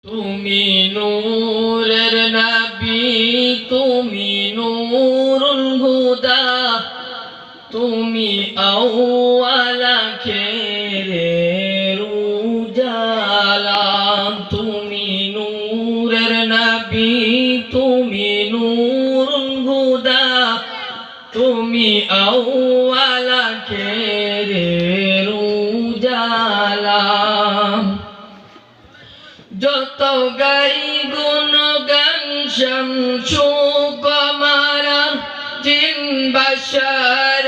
তুমি নূরের নবী, তুমি নূরুল হুদা, তুমি আউয়াল আখিরের উজালা। তুমি নূরের নবী, তুমি নূরুল হুদা, তুমি আউয়াল আখিরের উজালা। যত গাই গুণগান শামসু কমারা, জিন বাশার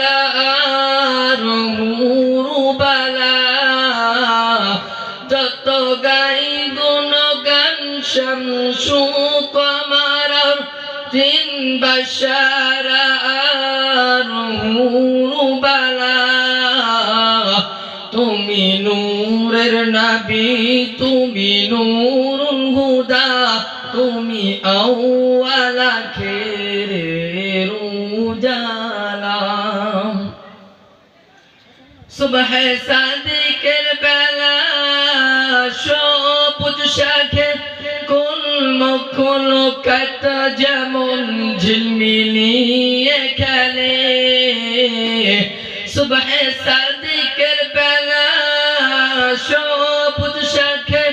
আর মুরুবালা। যত গাই গুণগান শামসু কমারা, জিন বাশার আর মুরুবালা। তুমি নূরের নবী, তুমি নূরুল হুদা, তুমি আউয়াল আখিরের উজালা। সুবহে সাদিকের বেলা সবুজ শাখে কুল মখলুকাত যেমন ঝিলমিলিয়ে খেলে। সুবহে সাদিকের বেলা সবুজ শাখে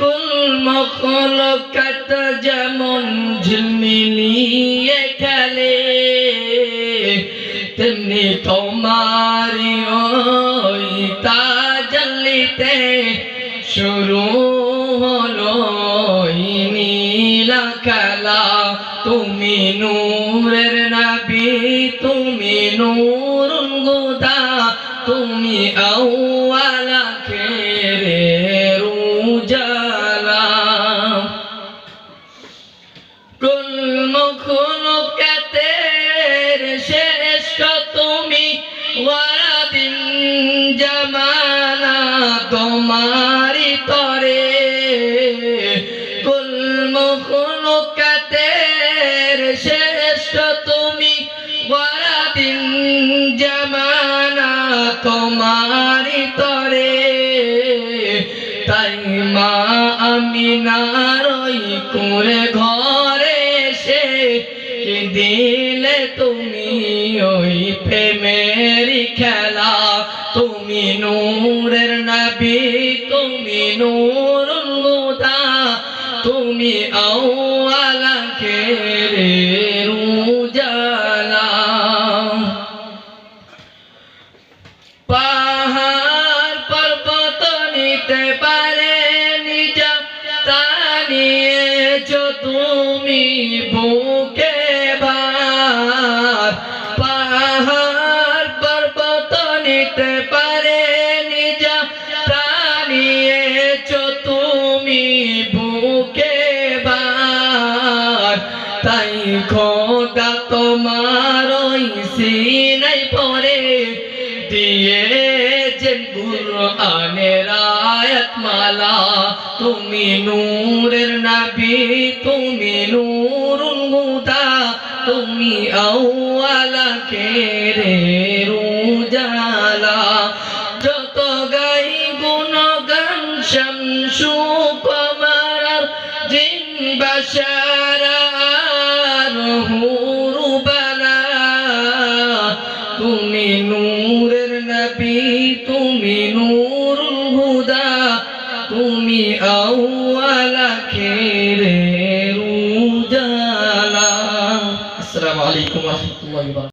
কুল মখলুকাত যেমন ঝিলমিলিয়ে খেলে। তেমনি তোমারি ওই তাজাল্লিতে শুরু হলো নীলা খেলা। তুমি নূরের নবী, তুমি নূরুল হুদা, তুমি আউয়াল আখিরের উজালা। কুল মখলুকাতের শ্রেষ্ঠ তুমি, ওয়ারাদিন জামানা তোমারি তরে। কুল মখলুকাতের শ্রেষ্ঠ তুমি, ওয়ারাদিন জামানা তোমারি তরে। তাই মা আমিনার ওই কুঁড়ে ঘরে এসে দিলে তুমি ওই প্রেমেরই খেলা। তুমি নূরের নবী, তুমি নূরুল হুদা, তুমি আউয়াল আখিরের উজালা। পাহাড় পর্বত নিতে পারে নিজা, তা নিয়েছো তুমি বুকে ভার। পাহাড় পর্বত নিতে পারে নিজা, তা নিয়েছো তুমি বুকে ভার। তাই খোদা তোমার ওই সিনাই পড়ে দিয়েছেন কুরআনের আয়াত মালা। তুমি নূরের নবী, তুমি নূরুল হুদা, তুমি আউয়াল আখিরের উজালা। যত গাই গুণগান শামসু কমারা, জিন বাশার আর মুরুবালা। তুমি নূরের নবী, তুমি নূরুল হুদা, তুমি আউয়াল আখিরের উজালা। আসসালামু আলাইকুম ওয়া রাহমাতুল্লাহি ওয়া বারাকাতুহু।